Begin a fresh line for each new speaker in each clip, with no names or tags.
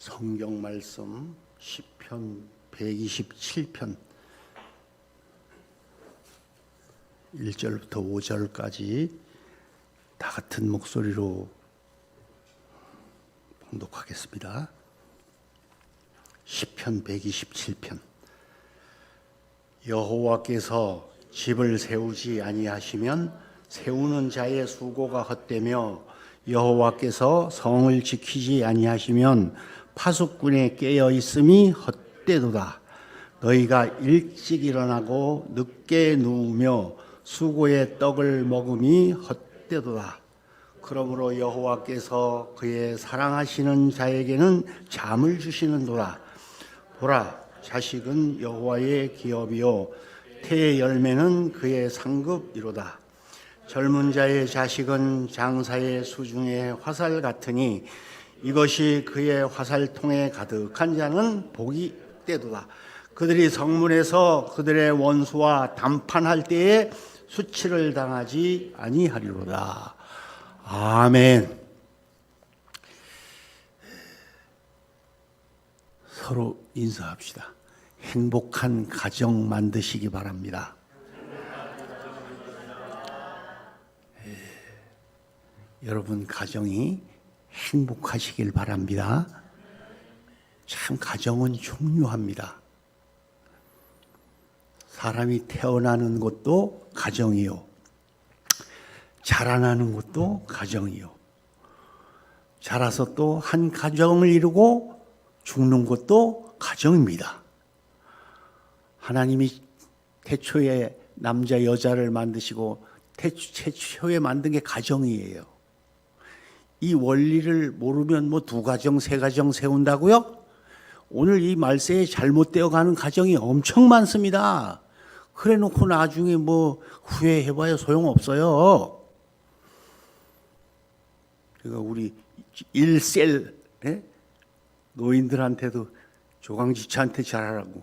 성경 말씀 시편 127편 1절부터 5절까지 다 같은 목소리로 봉독하겠습니다. 시편 127편. 여호와께서 집을 세우지 아니하시면 세우는 자의 수고가 헛되며 여호와께서 성을 지키지 아니하시면 파수꾼의 깨어 있음이 헛되도다. 너희가 일찍 일어나고 늦게 누우며 수고의 떡을 먹음이 헛되도다. 그러므로 여호와께서 그의 사랑하시는 자에게는 잠을 주시는도다. 보라, 자식은 여호와의 기업이요 태의 열매는 그의 상급이로다. 젊은 자의 자식은 장사의 수중의 화살 같으니 이것이 그의 화살통에 가득한 자는 복이 있대도다. 그들이 성문에서 그들의 원수와 담판할 때에 수치를 당하지 아니하리로다. 아멘. 서로 인사합시다. 행복한 가정 만드시기 바랍니다. 여러분 가정이 행복하시길 바랍니다. 참 가정은 중요합니다. 사람이 태어나는 것도 가정이요, 자라나는 것도 가정이요, 자라서 또 한 가정을 이루고 죽는 것도 가정입니다. 하나님이 태초에 남자 여자를 만드시고 태초에 만든 게 가정이에요. 이 원리를 모르면 뭐 두 가정, 세 가정 세운다고요? 오늘 이 말세에 잘못되어 가는 가정이 엄청 많습니다. 그래 놓고 나중에 뭐 후회해봐야 소용없어요. 그러니까 우리 1셀 노인들한테도 조강지처한테 잘하라고.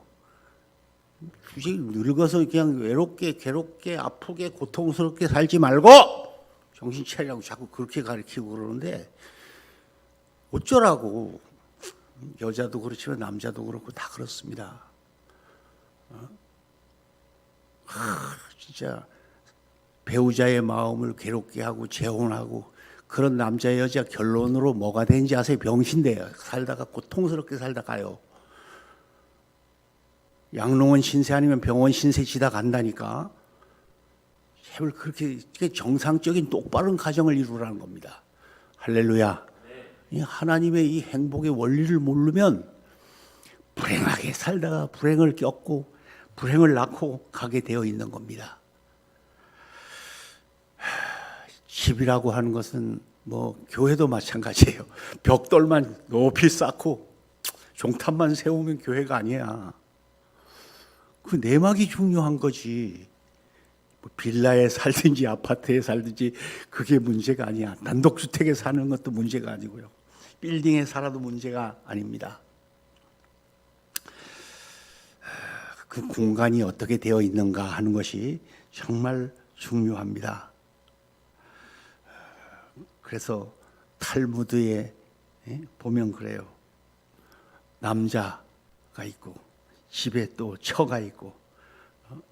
굳이 늙어서 그냥 외롭게, 괴롭게, 아프게, 고통스럽게 살지 말고 정신 차리라고 자꾸 그렇게 가르치고 그러는데 어쩌라고. 여자도 그렇지만 남자도 그렇고 다 그렇습니다. 진짜 배우자의 마음을 괴롭게 하고 재혼하고 그런 남자 여자 결론으로 뭐가 되는지 아세요? 병신돼요. 살다가 고통스럽게 살다가요. 양롱원 신세 아니면 병원 신세 지다 간다니까. 제발 그렇게 정상적인 똑바른 가정을 이루라는 겁니다. 할렐루야. 이 하나님의 이 행복의 원리를 모르면 불행하게 살다가 불행을 겪고 불행을 낳고 가게 되어 있는 겁니다. 집이라고 하는 것은 뭐 교회도 마찬가지예요. 벽돌만 높이 쌓고 종탑만 세우면 교회가 아니야. 그 내막이 중요한 거지. 빌라에 살든지 아파트에 살든지 그게 문제가 아니야. 단독주택에 사는 것도 문제가 아니고요. 빌딩에 살아도 문제가 아닙니다. 그 공간이 어떻게 되어 있는가 하는 것이 정말 중요합니다. 그래서 탈무드에 보면 그래요. 남자가 있고 집에 또 처가 있고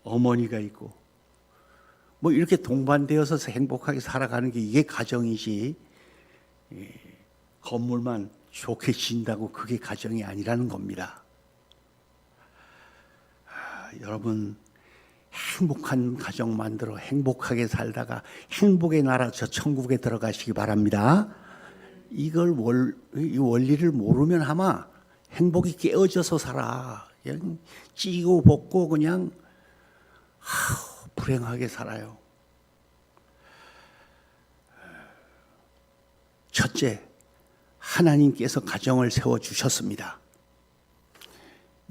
어머니가 있고 뭐 이렇게 동반되어서 행복하게 살아가는 게 이게 가정이지, 건물만 좋게 지은다고 그게 가정이 아니라는 겁니다. 여러분 행복한 가정 만들어 행복하게 살다가 행복의 나라 저 천국에 들어가시기 바랍니다. 이 원리를 모르면 아마 행복이 깨어져서 살아. 그냥 찌고 볶고 그냥 불행하게 살아요. 첫째, 하나님께서 가정을 세워주셨습니다.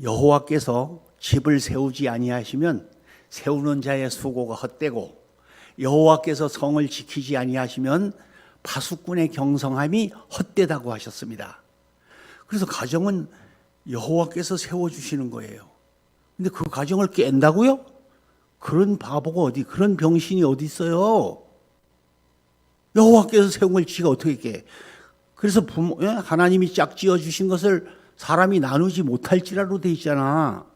여호와께서 집을 세우지 아니하시면 세우는 자의 수고가 헛되고 여호와께서 성을 지키지 아니하시면 파수꾼의 경성함이 헛되다고 하셨습니다. 그래서 가정은 여호와께서 세워주시는 거예요. 근데 그 가정을 깬다고요? 그런 바보가 그런 병신이 어디 있어요? 여호와께서 세운 걸 지가 어떻게 깨? 그래서 하나님이 짝 지어 주신 것을 사람이 나누지 못할지라도 돼 있잖아.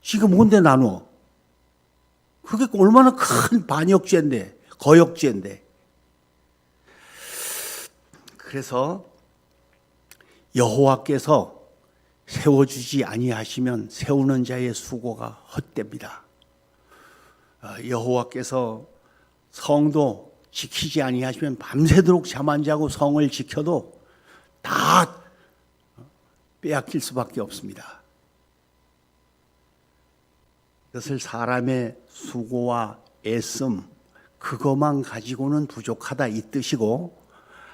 지금 뭔데 나누어? 그게 얼마나 큰 반역죄인데, 거역죄인데. 그래서 여호와께서 세워주지 아니하시면 세우는 자의 수고가 헛됩니다. 여호와께서 성도 지키지 아니하시면 밤새도록 잠 안 자고 성을 지켜도 다 빼앗길 수밖에 없습니다. 이것을 사람의 수고와 애씀 그것만 가지고는 부족하다 이 뜻이고,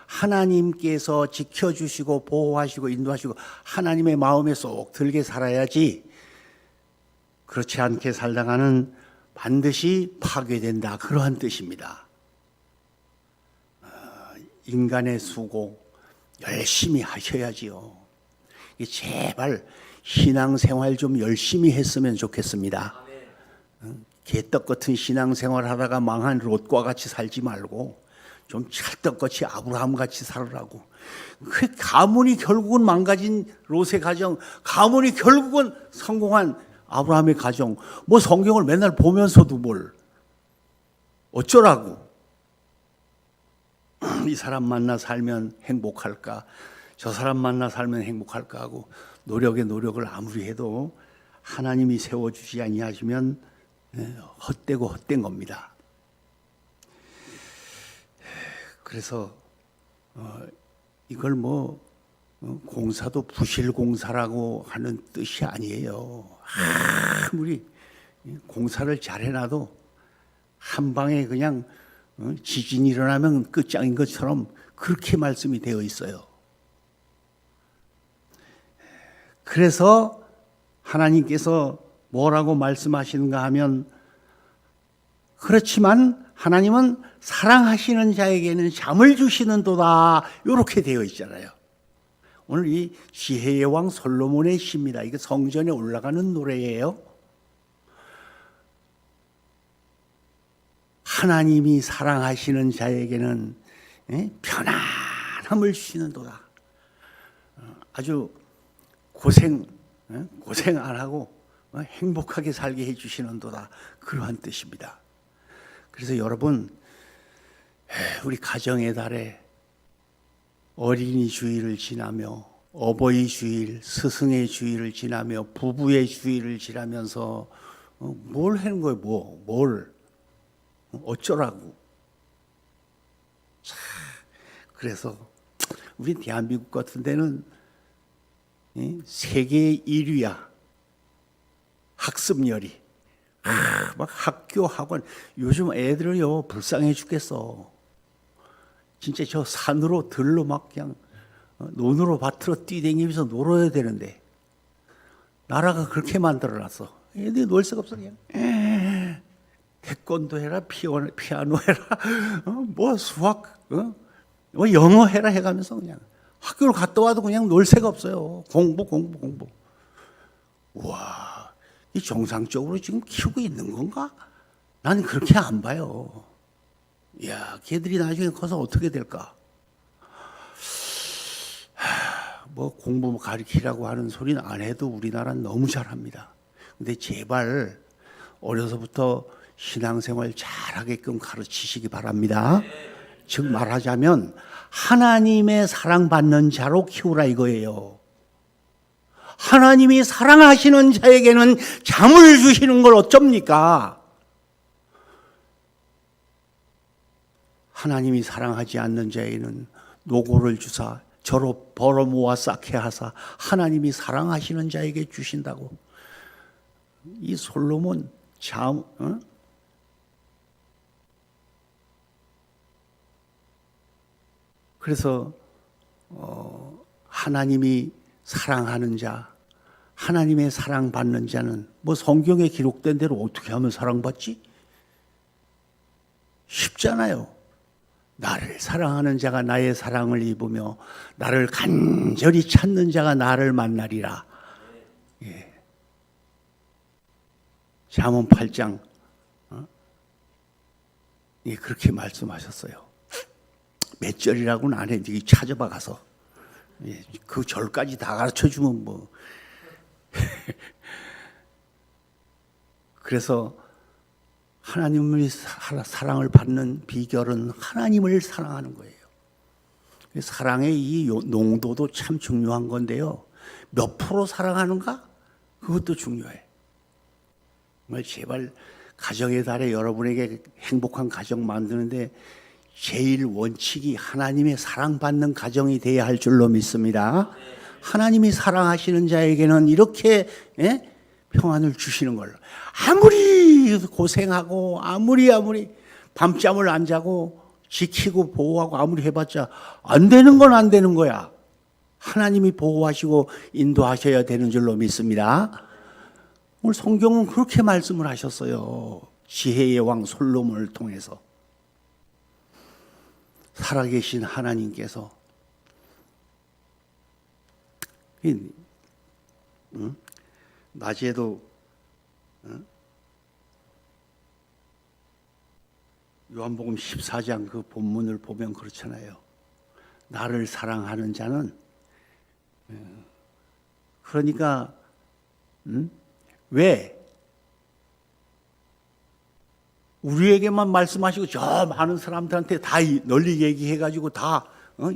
하나님께서 지켜주시고 보호하시고 인도하시고 하나님의 마음에 쏙 들게 살아야지, 그렇지 않게 살다가는 반드시 파괴된다, 그러한 뜻입니다. 인간의 수고 열심히 하셔야지요. 제발 신앙생활 좀 열심히 했으면 좋겠습니다. 개떡 같은 신앙생활 하다가 망한 롯과 같이 살지 말고 좀 찰떡같이 아브라함 같이 살으라고. 그 가문이 결국은 망가진 롯의 가정, 가문이 결국은 성공한 아브라함의 가정, 뭐 성경을 맨날 보면서도 뭘 어쩌라고. 이 사람 만나 살면 행복할까, 저 사람 만나 살면 행복할까 하고 노력에 노력을 아무리 해도 하나님이 세워주지 아니하시면 헛되고 헛된 겁니다. 그래서 이걸 공사도 부실공사라고 하는 뜻이 아니에요. 아무리 공사를 잘 해놔도 한 방에 그냥 지진이 일어나면 끝장인 것처럼 그렇게 말씀이 되어 있어요. 그래서 하나님께서 뭐라고 말씀하시는가 하면, 그렇지만 하나님은 사랑하시는 자에게는 잠을 주시는도다, 이렇게 되어 있잖아요. 오늘 이 지혜의 왕 솔로몬의 시입니다. 이게 성전에 올라가는 노래예요. 하나님이 사랑하시는 자에게는 편안함을 주시는도다. 아주 고생 안 하고 행복하게 살게 해주시는도다, 그러한 뜻입니다. 그래서 여러분, 우리 가정의 달에 어린이 주일을 지나며 어버이 주일, 스승의 주일을 지나며 부부의 주일을 지나면서 뭘 하는 거예요? 뭘 어쩌라고. 그래서 우리 대한민국 같은 데는 세계 1위야. 학습열이. 막 학교, 학원. 요즘 애들은요, 불쌍해 죽겠어. 진짜 저 산으로 들로 막 그냥 논으로 밭으로 뛰댕기면서 놀아야 되는데, 나라가 그렇게 만들어놨어. 애들이 놀 수가 없어. 그냥 태권도 해라, 피아노 해라, 뭐 수학, 뭐 영어 해라 해가면서 그냥 학교를 갔다 와도 그냥 놀 새가 없어요. 공부. 와, 이 정상적으로 지금 키우고 있는 건가? 난 그렇게 안 봐요. 야, 걔들이 나중에 커서 어떻게 될까? 뭐 공부 가르치라고 하는 소리는 안 해도 우리나라는 너무 잘합니다. 근데 제발 어려서부터 신앙생활 잘하게끔 가르치시기 바랍니다. 즉 말하자면 하나님의 사랑받는 자로 키우라 이거예요. 하나님이 사랑하시는 자에게는 잠을 주시는 걸 어쩝니까? 하나님이 사랑하지 않는 자에게는 노고를 주사 저로 벌어모아 쌓게 하사 하나님이 사랑하시는 자에게 주신다고. 이 솔로몬 참 그래서 하나님이 사랑하는 자, 하나님의 사랑받는 자는 뭐 성경에 기록된 대로 어떻게 하면 사랑받지? 쉽잖아요. 나를 사랑하는 자가 나의 사랑을 입으며 나를 간절히 찾는 자가 나를 만나리라. 예. 잠언 8장 예, 그렇게 말씀하셨어요. 몇 절이라고는 안 해. 네 찾아봐 가서. 예, 그 절까지 다 가르쳐 주면 뭐. 그래서 하나님의 사랑을 받는 비결은 하나님을 사랑하는 거예요. 사랑의 이 농도도 참 중요한 건데요. 몇 프로 사랑하는가? 그것도 중요해. 정말 제발 가정의 달에 여러분에게 행복한 가정 만드는데 제일 원칙이 하나님의 사랑받는 가정이 돼야 할 줄로 믿습니다. 하나님이 사랑하시는 자에게는 이렇게 평안을 주시는 걸로. 아무리 고생하고 아무리 밤잠을 안 자고 지키고 보호하고 아무리 해봤자 안 되는 건 안 되는 거야. 하나님이 보호하시고 인도하셔야 되는 줄로 믿습니다. 오늘 성경은 그렇게 말씀을 하셨어요. 지혜의 왕 솔로몬을 통해서. 살아계신 하나님께서 낮에도 요한복음 14장 그 본문을 보면 그렇잖아요. 나를 사랑하는 자는 그러니까 왜 우리에게만 말씀하시고 저 많은 사람들한테 다 널리 얘기해가지고 다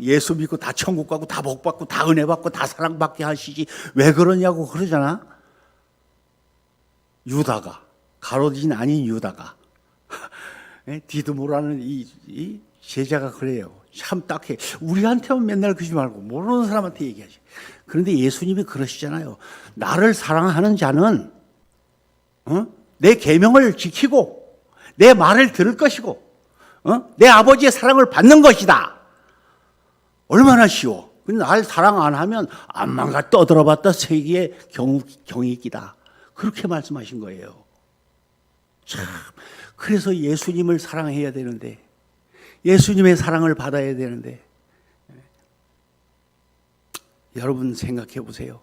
예수 믿고 다 천국 가고 다 복 받고 다 은혜 받고 다 사랑받게 하시지 왜 그러냐고 그러잖아. 유다가 가롯인 아닌 유다가 디드모라는 이 제자가 그래요. 참 딱해. 우리한테만 맨날 그러지 말고 모르는 사람한테 얘기하지. 그런데 예수님이 그러시잖아요. 나를 사랑하는 자는 내 계명을 지키고 내 말을 들을 것이고 내 아버지의 사랑을 받는 것이다. 얼마나 쉬워. 근데 날 사랑 안 하면 암만가 떠들어봤다 세기의 경이기다. 그렇게 말씀하신 거예요. 참. 그래서 예수님을 사랑해야 되는데 예수님의 사랑을 받아야 되는데 여러분 생각해 보세요.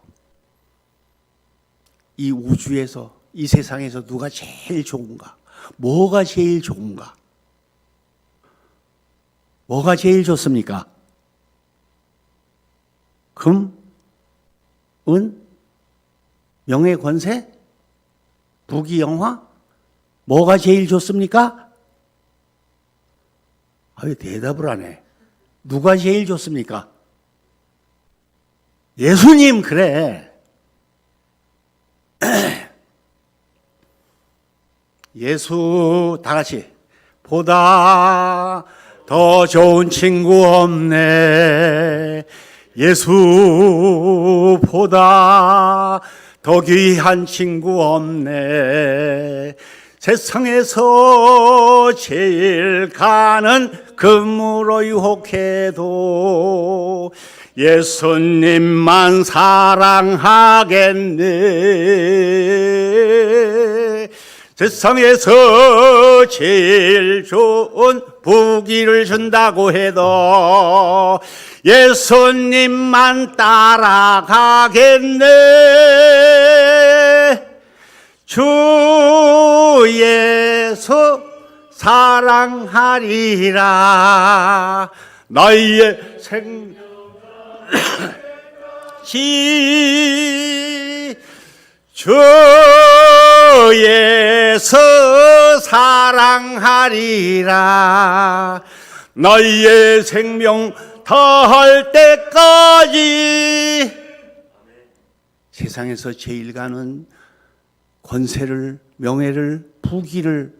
이 우주에서 이 세상에서 누가 제일 좋은가? 뭐가 제일 좋은가? 뭐가 제일 좋습니까? 금, 은, 명예, 권세, 부귀, 영화? 뭐가 제일 좋습니까? 왜 대답을 안 해? 누가 제일 좋습니까? 예수님, 그래. 예수, 다 같이. 보다 더 좋은 친구 없네. 예수보다 더 귀한 친구 없네. 세상에서 제일 가는 금으로 유혹해도 예수님만 사랑하겠네. 세상에서 제일 좋은 부귀를 준다고 해도 예수님만 따라가겠네. 주 예수 사랑하리라. 나의 생명 주 예수 사랑하리라. 너희의 생명 다할 때까지. 세상에서 제일 가는 권세를, 명예를, 부귀를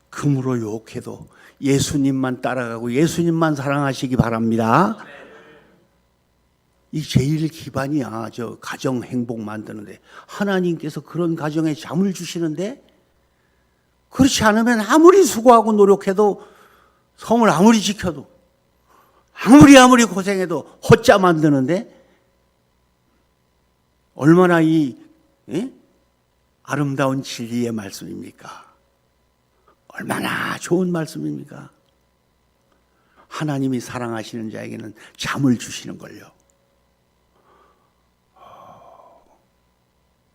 금으로 유혹해도 예수님만 따라가고 예수님만 사랑하시기 바랍니다. 이 제일 기반이야. 저 가정 행복 만드는데 하나님께서 그런 가정에 잠을 주시는데 그렇지 않으면 아무리 수고하고 노력해도 성을 아무리 지켜도 아무리 고생해도 헛자 만드는데 얼마나 이 아름다운 진리의 말씀입니까? 얼마나 좋은 말씀입니까? 하나님이 사랑하시는 자에게는 잠을 주시는 걸요.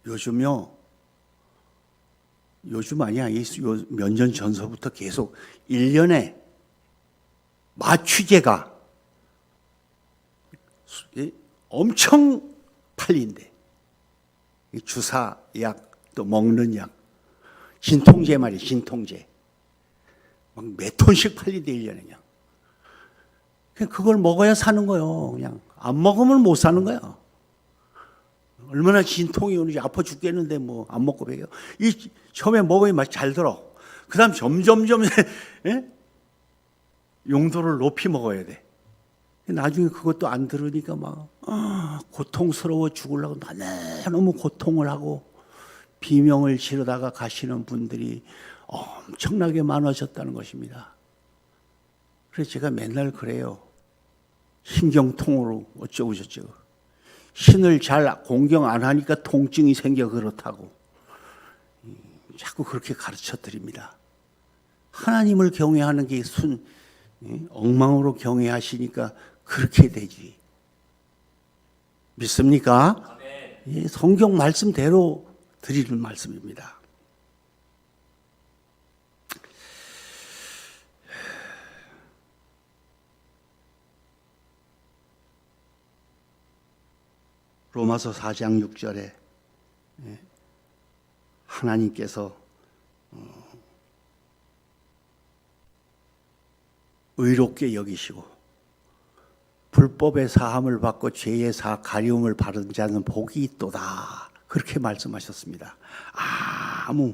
요즘 아니야. 몇 년 전서부터 계속 1년에 마취제가 엄청 팔린대. 주사약 또 먹는 약, 진통제 말이야, 진통제. 막 몇 톤씩 팔린대 1년에 그냥. 그걸 먹어야 사는 거예요. 그냥 안 먹으면 못 사는 거야. 얼마나 진통이 오는지 아파 죽겠는데 뭐 안 먹고 배겨. 이 처음에 먹으면 맛 잘 들어. 그다음 점점점 용도를 높이 먹어야 돼. 나중에 그것도 안 들으니까 막 고통스러워 죽으려고 너무 고통을 하고 비명을 지르다가 가시는 분들이 엄청나게 많아졌다는 것입니다. 그래서 제가 맨날 그래요. 신경통으로 어쩌고 저쩌고. 신을 잘 공경 안 하니까 통증이 생겨 그렇다고. 자꾸 그렇게 가르쳐 드립니다. 하나님을 경외하는 게 엉망으로 경외하시니까 그렇게 되지. 믿습니까? 예, 성경 말씀대로 드리는 말씀입니다. 로마서 4장 6절에 하나님께서 의롭게 여기시고 불법의 사함을 받고 죄의 가리움을 받은 자는 복이 있도다. 그렇게 말씀하셨습니다. 아무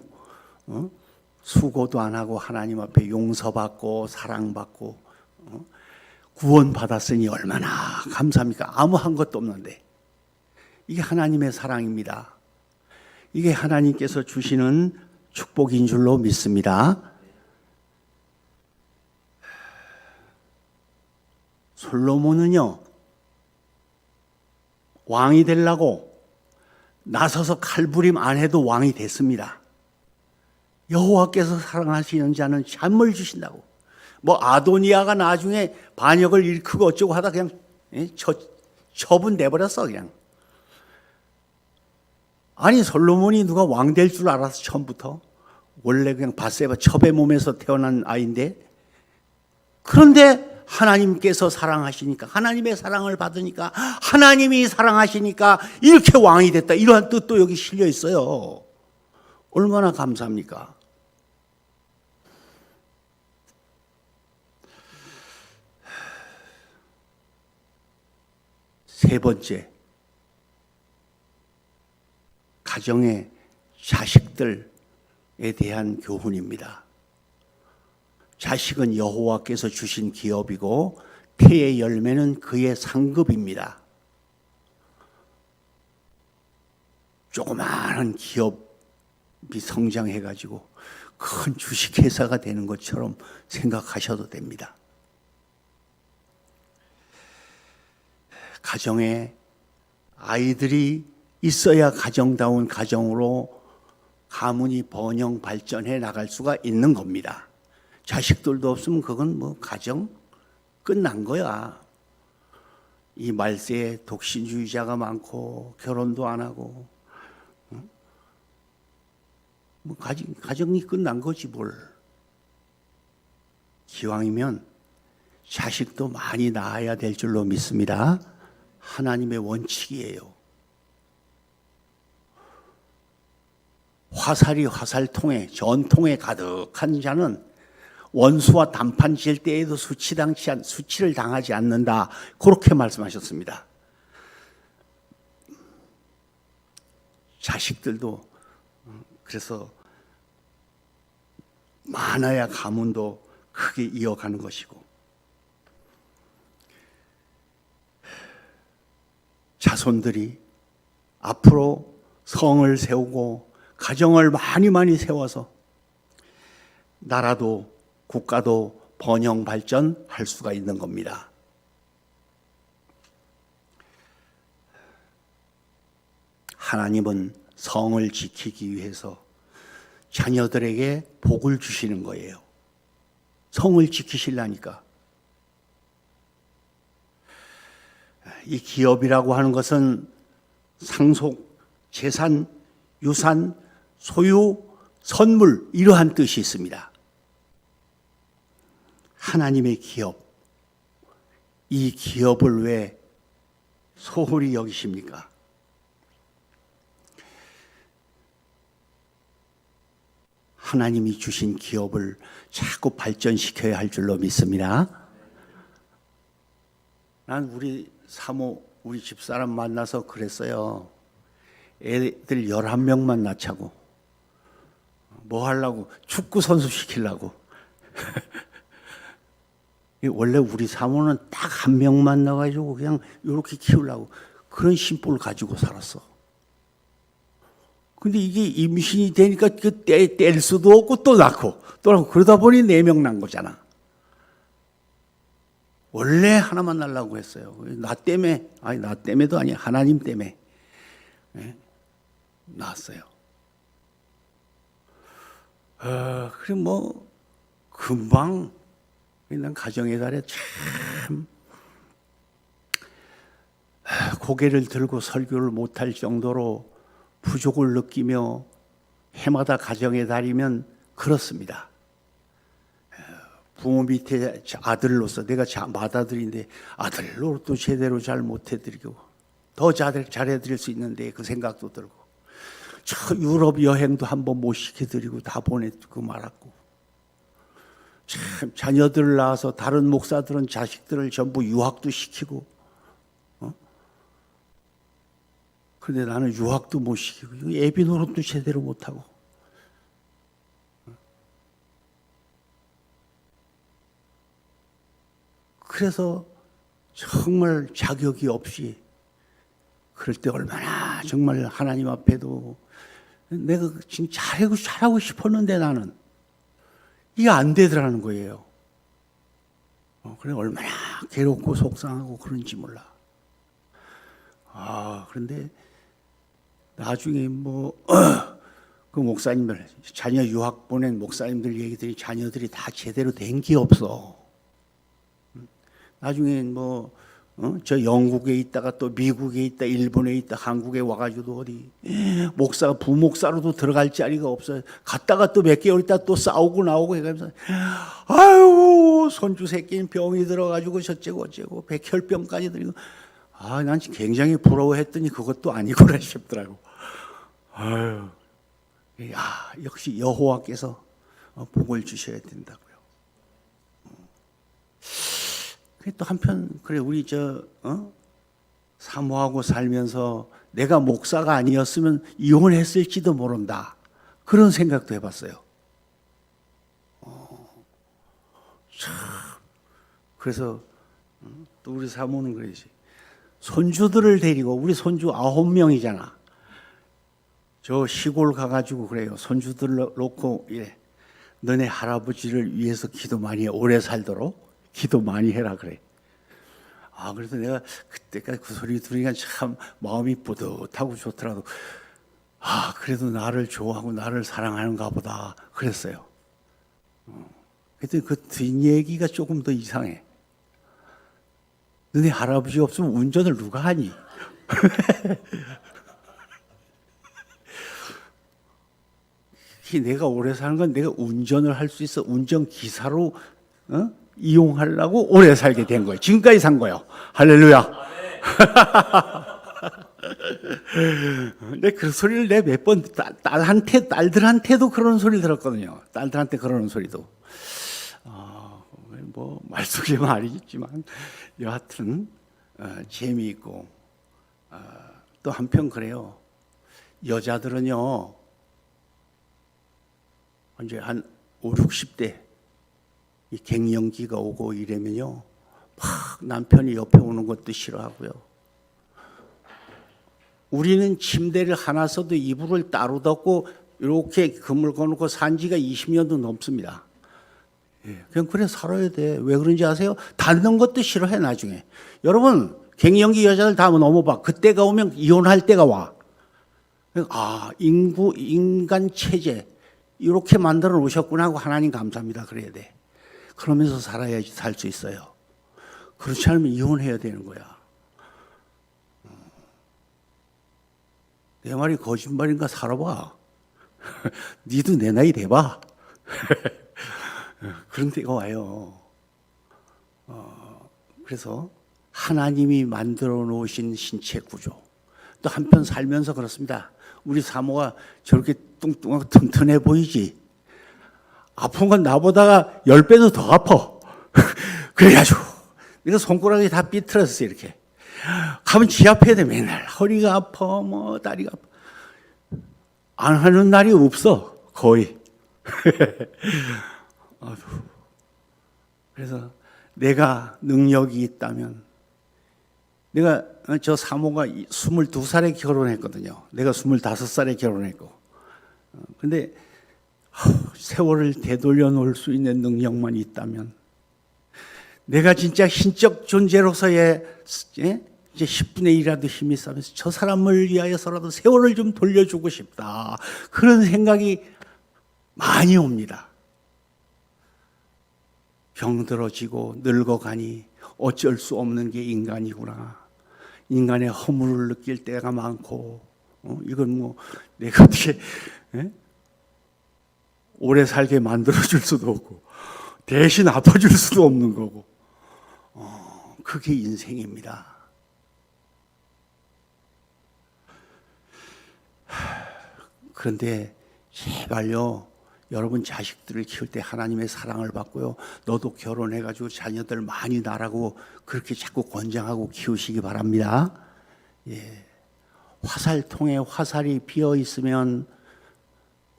수고도 안 하고 하나님 앞에 용서받고 사랑받고 구원받았으니 얼마나 감사합니까? 아무 한 것도 없는데. 이게 하나님의 사랑입니다. 이게 하나님께서 주시는 축복인 줄로 믿습니다. 솔로몬은요, 왕이 되려고 나서서 칼부림 안 해도 왕이 됐습니다. 여호와께서 사랑하시는 자는 잠을 주신다고. 뭐 아도니아가 나중에 반역을 일으키고 어쩌고 하다 그냥 처분 내버렸어 그냥. 아니 솔로몬이 누가 왕 될 줄 알았어 처음부터? 원래 그냥 밧세바 첩의 몸에서 태어난 아이인데. 그런데 하나님께서 사랑하시니까, 하나님의 사랑을 받으니까, 하나님이 사랑하시니까 이렇게 왕이 됐다. 이러한 뜻도 여기 실려 있어요. 얼마나 감사합니까? 세 번째, 가정의 자식들에 대한 교훈입니다. 자식은 여호와께서 주신 기업이고 태의 열매는 그의 상급입니다. 조그마한 기업이 성장해가지고 큰 주식회사가 되는 것처럼 생각하셔도 됩니다. 가정에 아이들이 있어야 가정다운 가정으로 가문이 번영 발전해 나갈 수가 있는 겁니다. 자식들도 없으면 그건 뭐 가정 끝난 거야. 이 말세에 독신주의자가 많고 결혼도 안 하고 뭐 가정이 끝난 거지 뭘. 기왕이면 자식도 많이 낳아야 될 줄로 믿습니다. 하나님의 원칙이에요. 화살이 화살통에 전통에 가득한 자는 원수와 단판 지을 때에도 수치를 당하지 않는다. 그렇게 말씀하셨습니다. 자식들도 그래서 많아야 가문도 크게 이어가는 것이고, 자손들이 앞으로 성을 세우고 가정을 많이 세워서 나라도 국가도 번영 발전할 수가 있는 겁니다. 하나님은 성을 지키기 위해서 자녀들에게 복을 주시는 거예요. 성을 지키시려니까. 이 기업이라고 하는 것은 상속, 재산, 유산, 소유, 선물 이러한 뜻이 있습니다. 하나님의 기업, 이 기업을 왜 소홀히 여기십니까? 하나님이 주신 기업을 자꾸 발전시켜야 할 줄로 믿습니다. 난 우리 사모, 우리 집사람 만나서 그랬어요. 애들 11명만 낳자고. 뭐 하려고? 축구 선수 시키려고. 원래 우리 사모는 딱 한 명만 나가지고 그냥 이렇게 키우려고 그런 심보를 가지고 살았어. 근데 이게 임신이 되니까 뗄 수도 없고 또 낳고 또 낳고 그러다 보니 4명 난 거잖아. 원래 하나만 낳으려고 했어요. 나 때문에, 아니 나 때문에도 아니야. 하나님 때문에 낳았어요. 그래 뭐 금방 난 가정의 달에 참 고개를 들고 설교를 못할 정도로 부족을 느끼며 해마다 가정의 달이면 그렇습니다. 부모 밑에 아들로서 내가 맏아들인데 아들로도 제대로 잘 못해드리고 더 잘해드릴 수 있는데 그 생각도 들고 저 유럽 여행도 한번 못 시켜드리고 다 보내고 말았고 참 자녀들을 낳아서 다른 목사들은 자식들을 전부 유학도 시키고 그런데 나는 유학도 못 시키고 애비 노릇도 제대로 못하고 그래서 정말 자격이 없이 그럴 때 얼마나 정말 하나님 앞에도 내가 지금 잘하고 싶었는데 나는 이게 안 되더라는 거예요. 그래 얼마나 괴롭고 속상하고 그런지 몰라. 그런데 나중에 그 목사님들 자녀 유학 보낸 목사님들 얘기들이 자녀들이 다 제대로 된 게 없어. 나중에 저 영국에 있다가 또 미국에 있다, 일본에 있다, 한국에 와가지고 어디 목사가 부목사로도 들어갈 자리가 없어요. 갔다가 또 몇 개월 있다 또 싸우고 나오고 해가면서 아유 손주 새끼는 병이 들어가지고 저쩌고 어쩌고 백혈병까지 들이고 난 굉장히 부러워했더니 그것도 아니구나 싶더라고. 아유, 역시 여호와께서 복을 주셔야 된다고요. 또 한편 그래 우리 사모하고 살면서 내가 목사가 아니었으면 이혼했을지도 모른다. 그런 생각도 해봤어요. 참 그래서 또 우리 사모는 그러지. 손주들을 데리고 우리 손주 9명이잖아. 저 시골 가가지고 그래요. 손주들 놓고 너네 할아버지를 위해서 기도 많이 해. 오래 살도록 기도 많이 해라 그래. 그래서 내가 그때까지 그 소리 들으니까 참 마음이 뿌듯하고 좋더라도 그래도 나를 좋아하고 나를 사랑하는가 보다 그랬어요. 그랬더니 그 뒷얘기가 조금 더 이상해. 너네 할아버지 없으면 운전을 누가 하니? 내가 오래 사는 건 내가 운전을 할 수 있어. 운전기사로 이용하려고 오래 살게 된 거예요. 지금까지 산 거예요. 할렐루야. 근데 그 소리를 내가 몇 번 딸들한테도 그런 소리를 들었거든요. 딸들한테 그러는 소리도. 말속에 말이겠지만 여하튼 재미있고 또 한편 그래요. 여자들은요 이제 한 5, 60대 이 갱년기가 오고 이러면요 막 남편이 옆에 오는 것도 싫어하고요. 우리는 침대를 하나 써도 이불을 따로 덮고 이렇게 그물 거놓고 산 지가 20년도 넘습니다. 그냥 그래 살아야 돼. 왜 그런지 아세요? 닿는 것도 싫어해 나중에. 여러분 갱년기 여자들 다 넘어봐. 그때가 오면 이혼할 때가 와. 인간 체제 이렇게 만들어 놓으셨구나 하고 하나님 감사합니다 그래야 돼. 그러면서 살아야지 살 수 있어요. 그렇지 않으면 이혼해야 되는 거야. 내 말이 거짓말인가 살아봐. 니도 내 나이 돼봐. 그런 때가 와요. 그래서 하나님이 만들어 놓으신 신체 구조. 또 한편 살면서 그렇습니다. 우리 사모가 저렇게 뚱뚱하고 튼튼해 보이지. 아픈 건 나보다가 10배도 더 아파. 그래가지고 내가 손가락이 다 삐뚤었어 이렇게. 가면 지압해야 돼. 맨날 허리가 아파, 뭐 다리가 아파. 안 하는 날이 없어 거의. 그래서 내가 능력이 있다면, 내가 저 사모가 22살에 결혼했거든요. 내가 25살에 결혼했고. 근데 세월을 되돌려 놓을 수 있는 능력만 있다면, 내가 진짜 신적 존재로서의 이제 10분의 1이라도 힘이 있으면서 저 사람을 위하여서라도 세월을 좀 돌려주고 싶다. 그런 생각이 많이 옵니다. 병들어지고 늙어가니 어쩔 수 없는 게 인간이구나. 인간의 허물을 느낄 때가 많고, 이건 뭐 내가 어떻게 오래 살게 만들어줄 수도 없고 대신 아파줄 수도 없는 거고, 그게 인생입니다. 그런데 제발요, 여러분 자식들을 키울 때 하나님의 사랑을 받고요, 너도 결혼해가지고 자녀들 많이 낳으라고 그렇게 자꾸 권장하고 키우시기 바랍니다. 예. 화살통에 화살이 비어 있으면,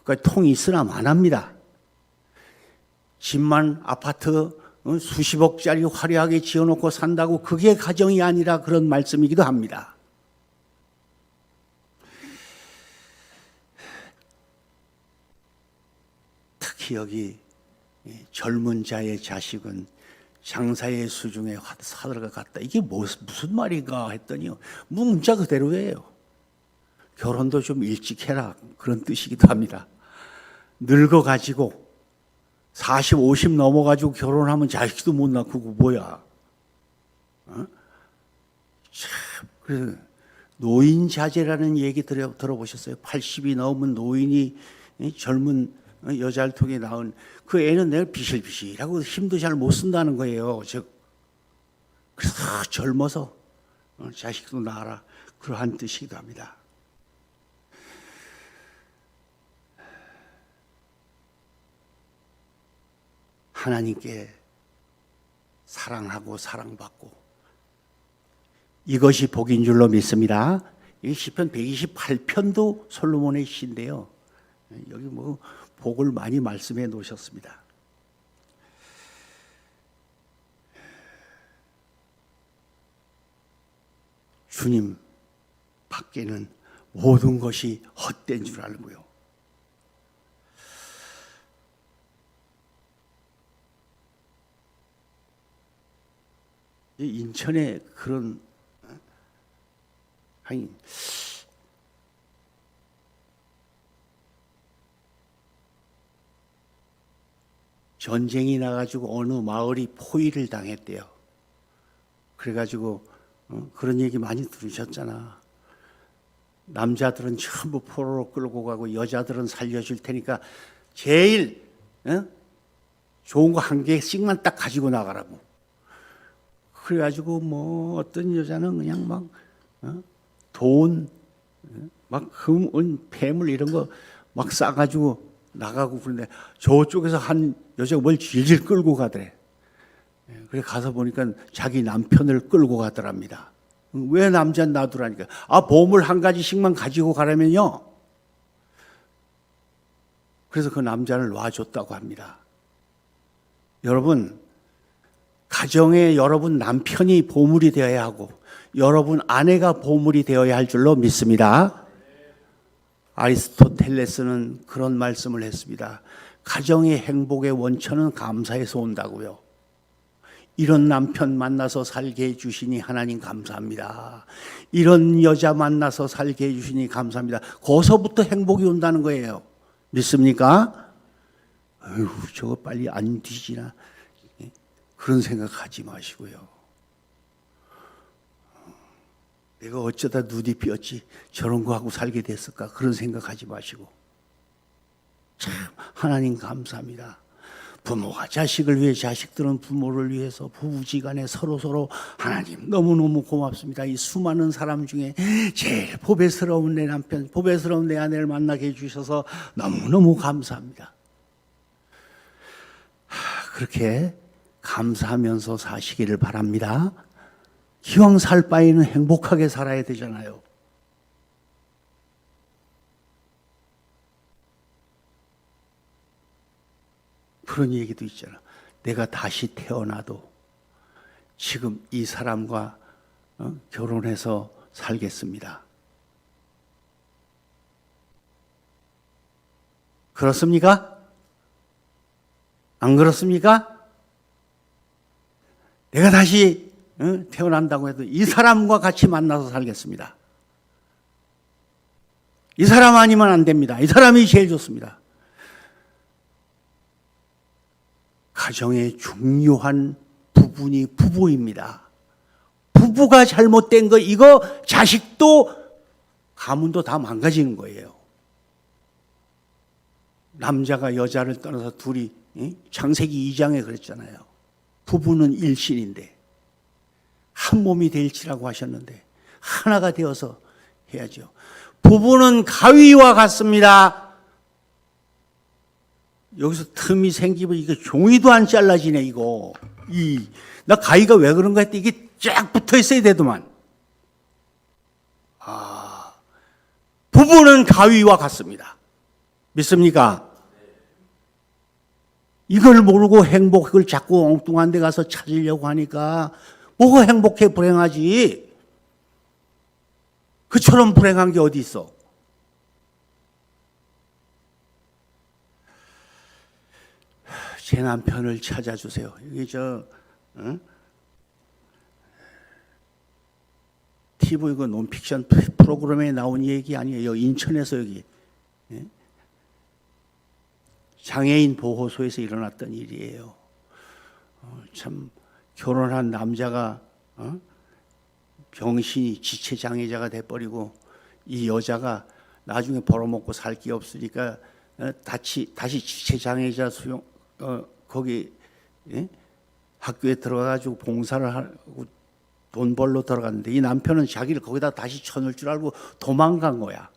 그러니까 통이 있으나 마납니다. 집만 아파트 수십억짜리 화려하게 지어놓고 산다고 그게 가정이 아니라 그런 말씀이기도 합니다. 특히 여기 젊은 자의 자식은 장사의 수중에 사들어가 갔다. 이게 무슨 말인가 했더니요, 문자 그대로예요. 결혼도 좀 일찍 해라, 그런 뜻이기도 합니다. 늙어가지고 40, 50 넘어가지고 결혼하면 자식도 못 낳고 그거 뭐야. 참, 그래서 노인자제라는 얘기 들어보셨어요? 80이 넘은 노인이 젊은 여자를 통해 낳은 그 애는 내가 비실비실하고 힘도 잘 못 쓴다는 거예요. 즉, 그래서 젊어서 자식도 낳아라, 그러한 뜻이기도 합니다. 하나님께 사랑하고 사랑받고, 이것이 복인 줄로 믿습니다. 이 시편 128편도 솔로몬의 시인데요, 여기 뭐 복을 많이 말씀해 놓으셨습니다. 주님 밖에는 모든 것이 헛된 줄 알고요, 인천에 그런 전쟁이 나가지고 어느 마을이 포위를 당했대요. 그래가지고 그런 얘기 많이 들으셨잖아. 남자들은 전부 포로로 끌고 가고 여자들은 살려줄 테니까 제일 좋은 거 한 개씩만 딱 가지고 나가라고. 그래가지고 뭐 어떤 여자는 그냥 막 돈, 막 금, 은, 폐물 이런 거 막 싸가지고 나가고 그런데 저쪽에서 한 여자가 뭘 질질 끌고 가더래. 그래 가서 보니까 자기 남편을 끌고 가더랍니다. 왜 남자는 놔두라니까? 보물 한 가지씩만 가지고 가라면요. 그래서 그 남자를 놔줬다고 합니다. 여러분, 가정에 여러분 남편이 보물이 되어야 하고 여러분 아내가 보물이 되어야 할 줄로 믿습니다. 아리스토텔레스는 그런 말씀을 했습니다. 가정의 행복의 원천은 감사에서 온다고요. 이런 남편 만나서 살게 해주시니 하나님 감사합니다. 이런 여자 만나서 살게 해주시니 감사합니다. 거기서부터 행복이 온다는 거예요. 믿습니까? 아유, 저거 빨리 안 뒤지나, 그런 생각하지 마시고요. 내가 어쩌다 눈이 삐었지 저런 거 하고 살게 됐을까, 그런 생각하지 마시고, 참 하나님 감사합니다. 부모가 자식을 위해, 자식들은 부모를 위해서, 부부지간에 서로 하나님 너무너무 고맙습니다. 이 수많은 사람 중에 제일 보배스러운 내 남편, 보배스러운 내 아내를 만나게 해주셔서 너무너무 감사합니다. 그렇게 감사하면서 사시기를 바랍니다. 기왕 살 바에는 행복하게 살아야 되잖아요. 그런 얘기도 있잖아. 내가 다시 태어나도 지금 이 사람과 결혼해서 살겠습니다. 그렇습니까? 안 그렇습니까? 내가 다시 태어난다고 해도 이 사람과 같이 만나서 살겠습니다. 이 사람 아니면 안 됩니다. 이 사람이 제일 좋습니다. 가정의 중요한 부분이 부부입니다. 부부가 잘못된 거, 이거 자식도 가문도 다 망가지는 거예요. 남자가 여자를 떠나서 둘이, 창세기 2장에 그랬잖아요. 부부는 일신인데 한 몸이 될지라고 하셨는데 하나가 되어서 해야죠. 부부는 가위와 같습니다. 여기서 틈이 생기면 이거 종이도 안 잘라지네, 이거. 나 가위가 왜 그런가 했더니 이게 쫙 붙어 있어야 되더만. 부부는 가위와 같습니다. 믿습니까? 이걸 모르고 행복을 자꾸 엉뚱한 데 가서 찾으려고 하니까 뭐가 행복해, 불행하지. 그처럼 불행한 게 어디 있어. 제 남편을 찾아주세요. 이게 TV 그 논픽션 프로그램에 나온 얘기 아니에요. 인천에서 여기 장애인 보호소에서 일어났던 일이에요. 참 결혼한 남자가 병신이 지체장애자가 돼버리고 이 여자가 나중에 벌어먹고 살 게 없으니까 다시 지체장애자 수용 거기 학교에 들어가가지고 봉사를 하고 돈 벌러 들어갔는데 이 남편은 자기를 거기다 다시 쳐넣을 줄 알고 도망간 거야.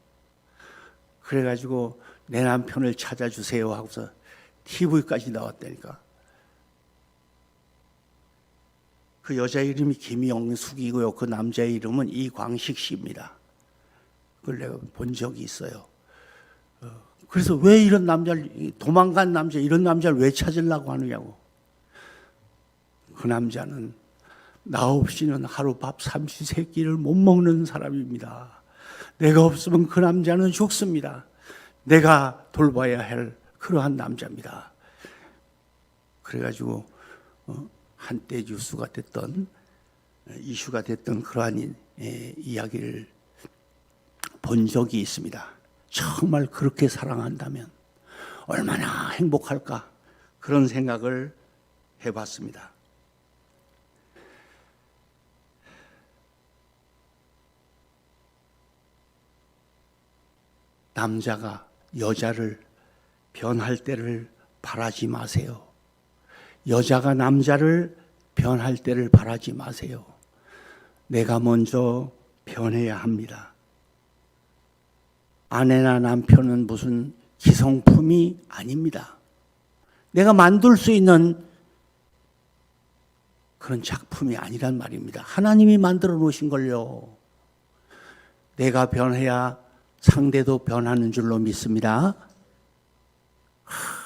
그래가지고 내 남편을 찾아주세요 하고서 TV까지 나왔다니까. 그 여자 이름이 김영숙이고요. 그 남자의 이름은 이광식 씨입니다. 그걸 내가 본 적이 있어요. 그래서 왜 이런 남자를, 도망간 남자, 이런 남자를 왜 찾으려고 하느냐고. 그 남자는 나 없이는 하루 밥 삼시세끼를 못 먹는 사람입니다. 내가 없으면 그 남자는 죽습니다. 내가 돌봐야 할 그러한 남자입니다. 그래가지고 한때 뉴스가 됐던, 이슈가 됐던 그러한 이야기를 본 적이 있습니다. 정말 그렇게 사랑한다면 얼마나 행복할까, 그런 생각을 해봤습니다. 남자가 여자를 변할 때를 바라지 마세요. 여자가 남자를 변할 때를 바라지 마세요. 내가 먼저 변해야 합니다. 아내나 남편은 무슨 기성품이 아닙니다. 내가 만들 수 있는 그런 작품이 아니란 말입니다. 하나님이 만들어 놓으신 걸요. 내가 변해야 상대도 변하는 줄로 믿습니다.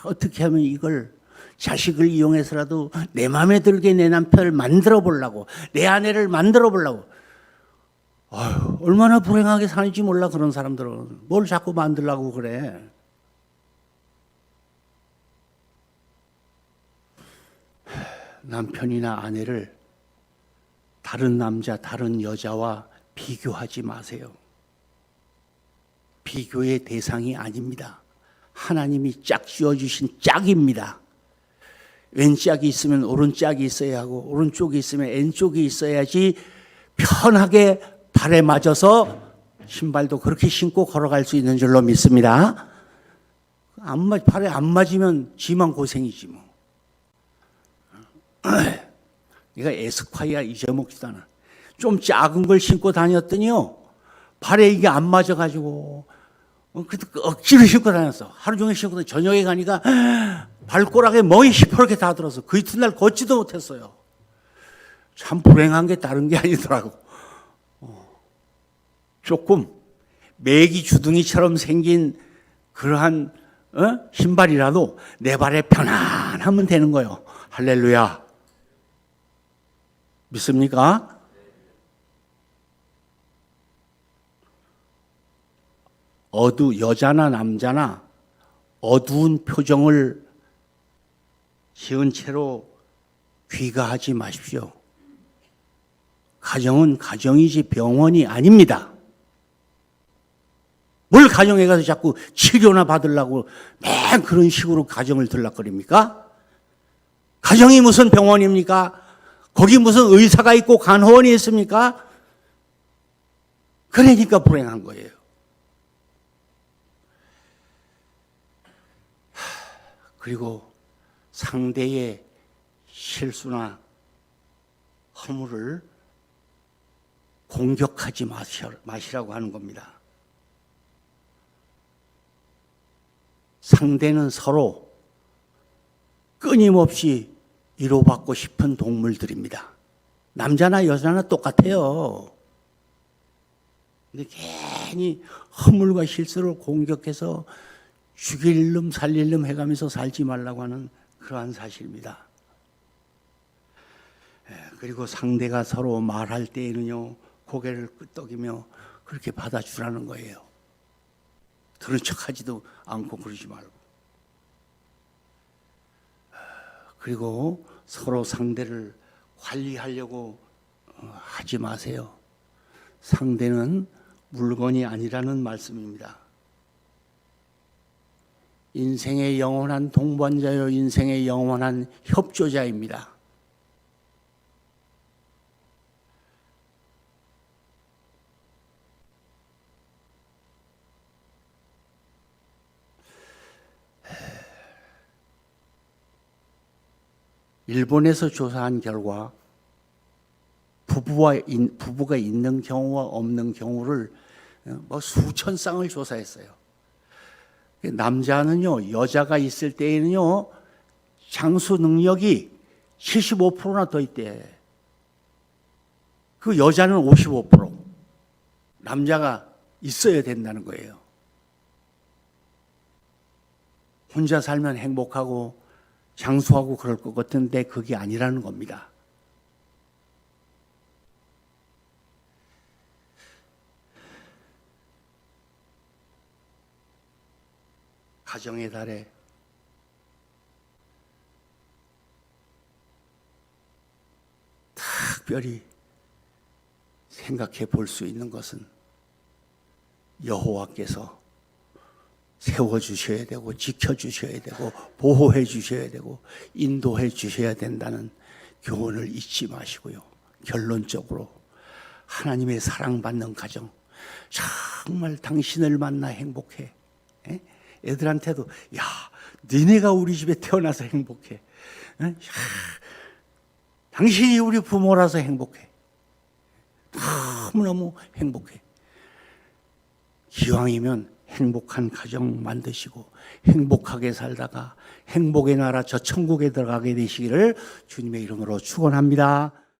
어떻게 하면 이걸, 자식을 이용해서라도 내 마음에 들게 내 남편을 만들어 보려고, 내 아내를 만들어 보려고. 아유, 얼마나 불행하게 사는지 몰라. 그런 사람들은 뭘 자꾸 만들려고 그래. 남편이나 아내를 다른 남자, 다른 여자와 비교하지 마세요. 비교의 대상이 아닙니다. 하나님이 짝 쥐어주신 짝입니다. 왼짝이 있으면 오른짝이 있어야 하고, 오른쪽이 있으면 왼쪽이 있어야지 편하게 발에 맞아서 신발도 그렇게 신고 걸어갈 수 있는 줄로 믿습니다. 발에 안 맞으면 지만 고생이지 뭐. 내가 에스콰이어 잊어먹지도 않아. 좀 작은 걸 신고 다녔더니요, 발에 이게 안 맞아가지고, 억지로 신고 다녔어. 하루 종일 신고 다녔어. 저녁에 가니까 발가락에 멍이 시퍼렇게 다 들어서 그 이튿날 걷지도 못했어요. 참 불행한 게 다른 게 아니더라고. 조금 메기 주둥이처럼 생긴 그러한 신발이라도 내 발에 편안하면 되는 거예요. 할렐루야. 믿습니까? 여자나 남자나 어두운 표정을 지은 채로 귀가하지 마십시오. 가정은 가정이지 병원이 아닙니다. 뭘 가정에 가서 자꾸 치료나 받으려고 맨 그런 식으로 가정을 들락거립니까? 가정이 무슨 병원입니까? 거기 무슨 의사가 있고 간호원이 있습니까? 그러니까 불행한 거예요. 그리고 상대의 실수나 허물을 공격하지 마시라고 하는 겁니다. 상대는 서로 끊임없이 위로받고 싶은 동물들입니다. 남자나 여자나 똑같아요. 근데 괜히 허물과 실수를 공격해서 죽일 놈 살릴 놈 해가면서 살지 말라고 하는 그러한 사실입니다. 그리고 상대가 서로 말할 때에는요, 고개를 끄덕이며 그렇게 받아주라는 거예요. 들은 척하지도 않고 그러지 말고. 그리고 서로 상대를 관리하려고 하지 마세요. 상대는 물건이 아니라는 말씀입니다. 인생의 영원한 동반자요, 인생의 영원한 협조자입니다. 일본에서 조사한 결과 부부가 있는 경우와 없는 경우를 수천 쌍을 조사했어요. 남자는요, 여자가 있을 때에는요, 장수 능력이 75%나 더 있대. 그 여자는 55%. 남자가 있어야 된다는 거예요. 혼자 살면 행복하고 장수하고 그럴 것 같은데 그게 아니라는 겁니다. 가정의 달에 특별히 생각해 볼 수 있는 것은 여호와께서 세워주셔야 되고 지켜주셔야 되고 보호해 주셔야 되고 인도해 주셔야 된다는 교훈을 잊지 마시고요. 결론적으로 하나님의 사랑받는 가정, 정말 당신을 만나 행복해. 애들한테도 야, 니네가 우리 집에 태어나서 행복해. 야, 당신이 우리 부모라서 행복해. 너무너무 행복해. 기왕이면 행복한 가정 만드시고 행복하게 살다가 행복의 나라 저 천국에 들어가게 되시기를 주님의 이름으로 축원합니다.